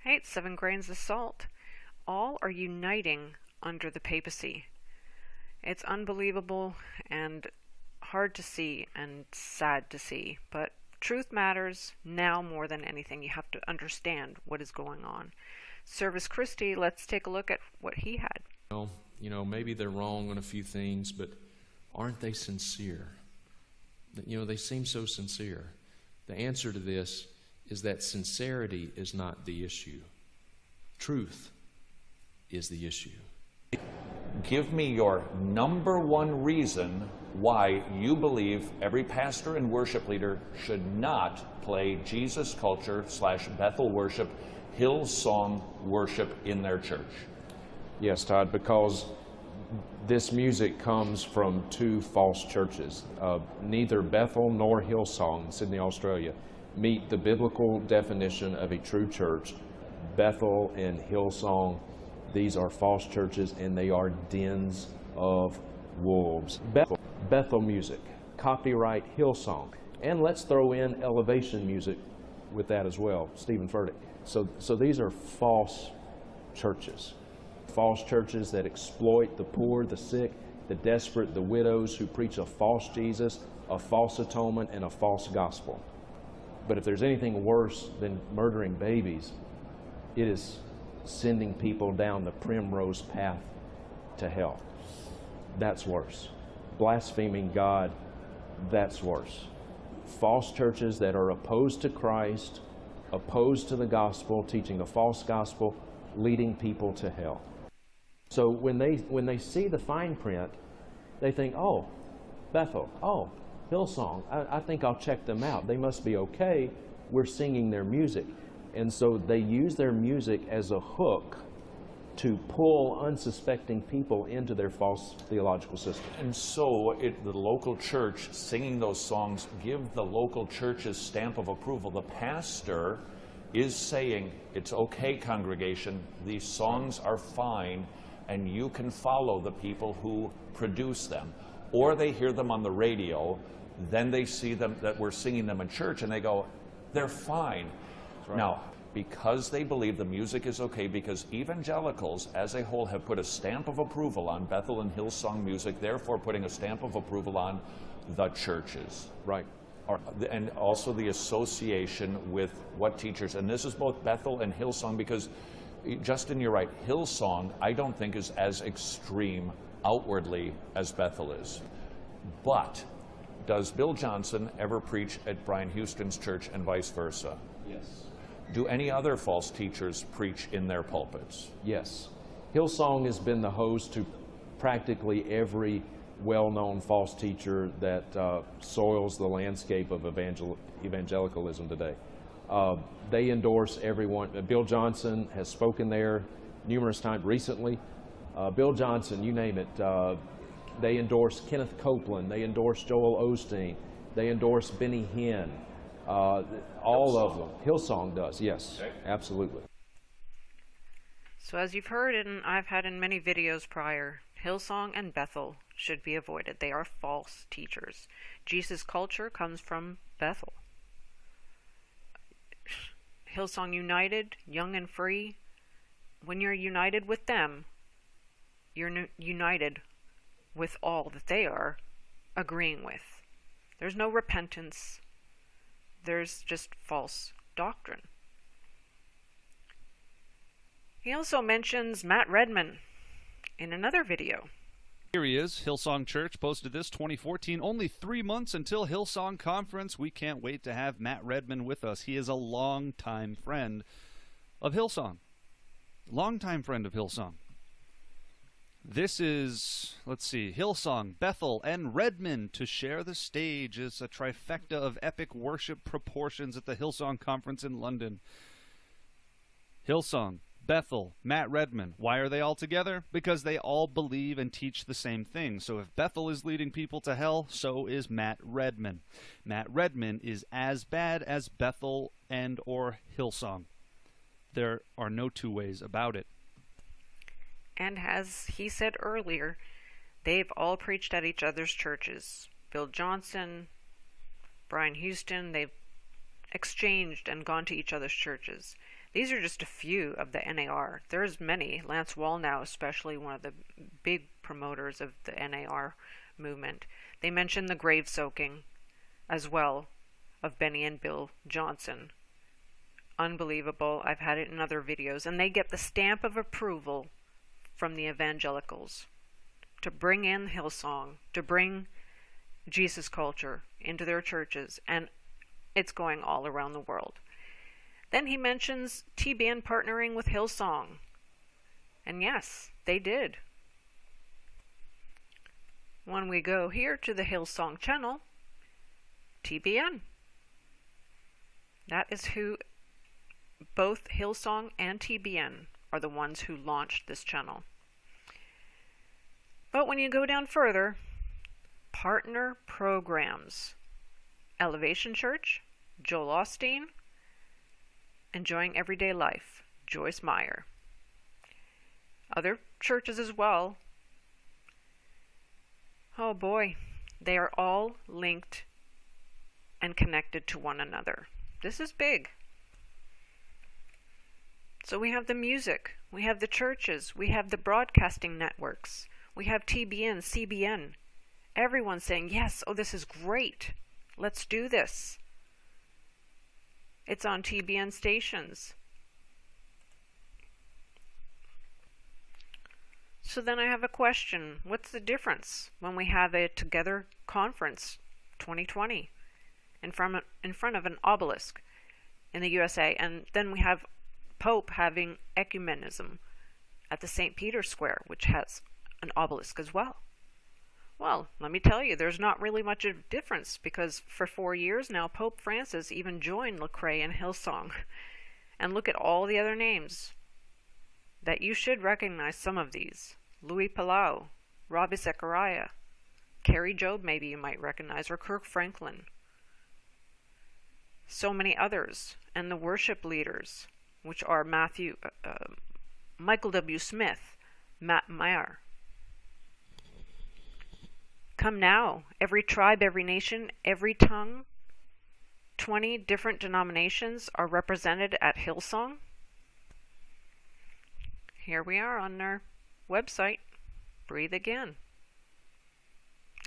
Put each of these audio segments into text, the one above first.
Hey, it's 7 grains of salt. All are uniting under the papacy. It's unbelievable and hard to see and sad to see, but truth matters now more than anything. You have to understand what is going on. Servus Christi, let's take a look at what he had. Well, maybe they're wrong on a few things, but aren't they sincere? They seem so sincere. The answer to this is that sincerity is not the issue. Truth is the issue. Give me your number one reason why you believe every pastor and worship leader should not play Jesus culture / Bethel worship, Hillsong worship in their church. Yes, Todd, because this music comes from two false churches. Neither Bethel nor Hillsong in Sydney, Australia, meet the biblical definition of a true church. Bethel and Hillsong, these are false churches, and they are dens of wolves. Bethel music, copyright Hillsong, and let's throw in elevation music with that as well, Stephen Furtick. So these are false churches. False churches that exploit the poor, the sick, the desperate, the widows, who preach a false Jesus, a false atonement, and a false gospel. But if there's anything worse than murdering babies, it is sending people down the primrose path to hell. That's worse. Blaspheming God, that's worse. False churches that are opposed to Christ, opposed to the gospel, teaching a false gospel, leading people to hell. So when they see the fine print, they think, oh, Bethel, oh, Hillsong, I think I'll check them out. They must be okay. We're singing their music. And so they use their music as a hook to pull unsuspecting people into their false theological system. And so the local church singing those songs give the local church's stamp of approval. The pastor is saying, it's okay, congregation, these songs are fine, and you can follow the people who produce them. Or they hear them on the radio, then they see them that we're singing them in church, and they go, they're fine. Right. Now, because they believe the music is okay, because evangelicals as a whole have put a stamp of approval on Bethel and Hillsong music, therefore putting a stamp of approval on the churches. Right. And also the association with what teachers, and this is both Bethel and Hillsong, because Justin, you're right, Hillsong I don't think is as extreme outwardly as Bethel is. But does Bill Johnson ever preach at Brian Houston's church and vice versa? Yes. Do any other false teachers preach in their pulpits? Yes. Hillsong has been the host to practically every well-known false teacher that soils the landscape of evangelicalism today. They endorse everyone. Bill Johnson has spoken there numerous times recently. Bill Johnson, you name it. They endorse Kenneth Copeland. They endorse Joel Osteen. They endorse Benny Hinn. All of them. Hillsong does, yes, absolutely. So as you've heard, and I've had in many videos prior, Hillsong and Bethel should be avoided. They are false teachers. Jesus culture comes from Bethel. Hillsong United, young and free. When you're united with them, you're united with all that they are agreeing with. There's no repentance. There's just false doctrine. He also mentions Matt Redman in another video. Here he is. Hillsong Church posted this 2014. Only 3 months until Hillsong Conference. We can't wait to have Matt Redman with us. He is a longtime friend of Hillsong. Longtime friend of Hillsong. This is, let's see, Hillsong, Bethel, and Redman to share the stage. It's a trifecta of epic worship proportions at the Hillsong Conference in London. Hillsong, Bethel, Matt Redman. Why are they all together? Because they all believe and teach the same thing. So if Bethel is leading people to hell, so is Matt Redman. Matt Redman is as bad as Bethel and or Hillsong. There are no two ways about it. And as he said earlier, they've all preached at each other's churches. Bill Johnson, Brian Houston, they've exchanged and gone to each other's churches. These are just a few of the NAR. There's many. Lance Wallnow, especially one of the big promoters of the NAR movement. They mention the grave soaking as well of Benny and Bill Johnson. Unbelievable. I've had it in other videos. And they get the stamp of approval from the evangelicals to bring in Hillsong, to bring Jesus culture into their churches, and it's going all around the world. Then he mentions TBN partnering with Hillsong. And yes, they did. When we go here to the Hillsong channel, TBN. That is who both Hillsong and TBN are the ones who launched this channel. But when you go down further, partner programs. Elevation Church, Joel Osteen, Enjoying Everyday Life, Joyce Meyer. Other churches as well. Oh boy, they are all linked and connected to one another. This is big. So we have the music, we have the churches, we have the broadcasting networks, we have TBN, CBN. Everyone's saying, yes, oh, this is great. Let's do this. It's on TBN stations. So then I have a question. What's the difference when we have a Together Conference 2020 in front of an obelisk in the USA, and then we have Pope having ecumenism at the St. Peter's Square, which has an obelisk as well? Well, let me tell you, there's not really much of a difference, because for 4 years now, Pope Francis even joined Lecrae and Hillsong. And look at all the other names that you should recognize some of these. Louis Palau, Ravi Zechariah, Carrie Job maybe you might recognize, or Kirk Franklin. So many others. And the worship leaders, which are Michael W. Smith, Matt Mayer. Come now, every tribe, every nation, every tongue, 20 different denominations are represented at Hillsong. Here we are on their website. Breathe again.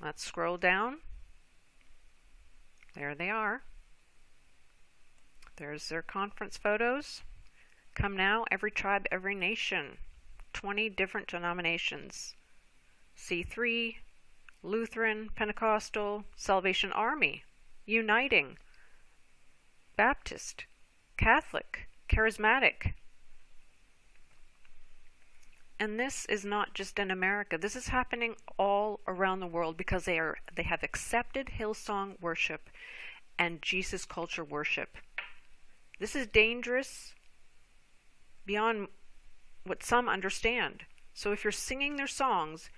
Let's scroll down. There they are. There's their conference photos. Come now, every tribe, every nation, 20 different denominations. C3, Lutheran, Pentecostal, Salvation Army, Uniting, Baptist, Catholic, Charismatic. And this is not just in America. This is happening all around the world because they have accepted Hillsong worship and Jesus culture worship. This is dangerous beyond what some understand. So if you're singing their songs,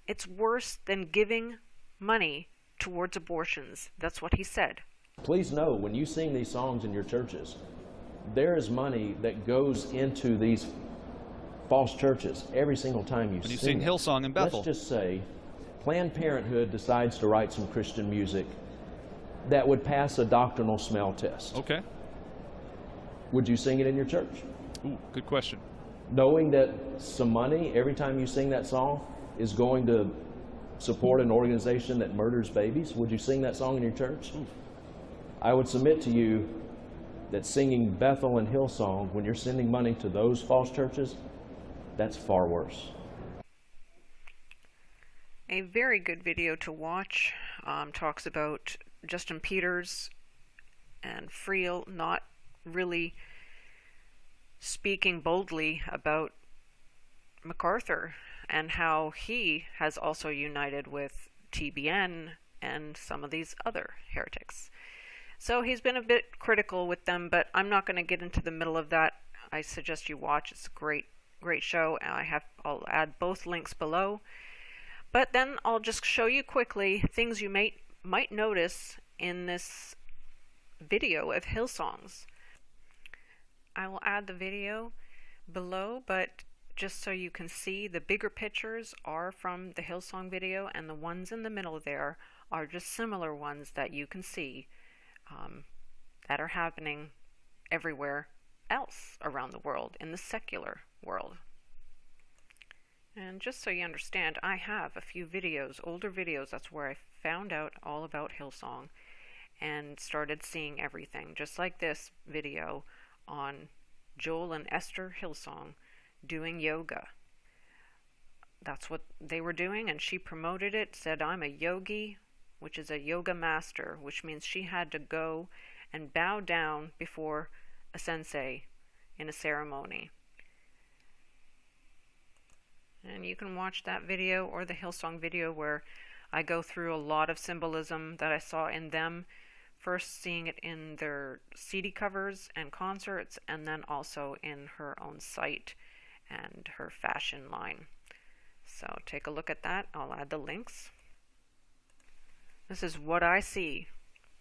it's worse than giving money towards abortions. That's what he said. Please know, when you sing these songs in your churches, there is money that goes into these false churches every single time you when you sing sing Hillsong in Bethel. Let's just say Planned Parenthood decides to write some Christian music that would pass a doctrinal smell test. Okay. Would you sing it in your church? Ooh, good question. Knowing that some money every time you sing that song is going to support an organization that murders babies, would you sing that song in your church? Ooh. I would submit to you that singing Bethel and Hillsong, when you're sending money to those false churches, that's far worse. A very good video to watch talks about Justin Peters and Friel not really speaking boldly about MacArthur and how he has also united with TBN and some of these other heretics. So he's been a bit critical with them, but I'm not going to get into the middle of that. I suggest you watch. It's a great show. I'll add both links below. But then I'll just show you quickly things you might notice in this video of Hillsongs. I will add the video below, but just so you can see, the bigger pictures are from the Hillsong video, and the ones in the middle there are just similar ones that you can see that are happening everywhere else around the world, in the secular world. And just so you understand, I have a few videos, older videos, that's where I found out all about Hillsong and started seeing everything, just like this video on Joel and Esther Hillsong doing yoga. That's what they were doing, and she promoted it, said, I'm a yogi, which is a yoga master, which means she had to go and bow down before a sensei in a ceremony. And you can watch that video or the Hillsong video where I go through a lot of symbolism that I saw in them, first seeing it in their CD covers and concerts, and then also in her own site and her fashion line. So take a look at that. I'll add the links. This is what I see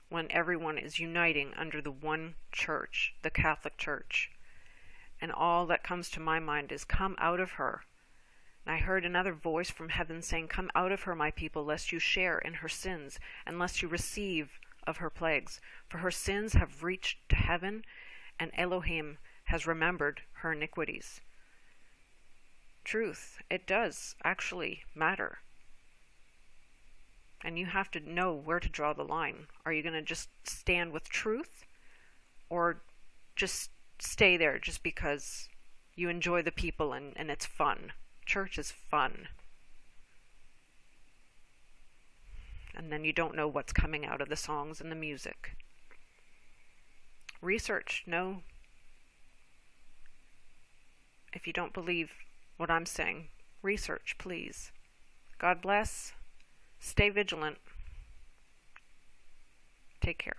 when everyone is uniting under the one church, the Catholic Church. And all that comes to my mind is, come out of her. And I heard another voice from heaven saying, come out of her, my people, lest you share in her sins, and lest you receive of her plagues. For her sins have reached to heaven, and Elohim has remembered her iniquities. Truth, it does actually matter. And you have to know where to draw the line. Are you going to just stand with truth, or just stay there just because you enjoy the people and it's fun? Church is fun. And then you don't know what's coming out of the songs and the music. Research. No. If you don't believe what I'm saying, research, please. God bless. Stay vigilant. Take care.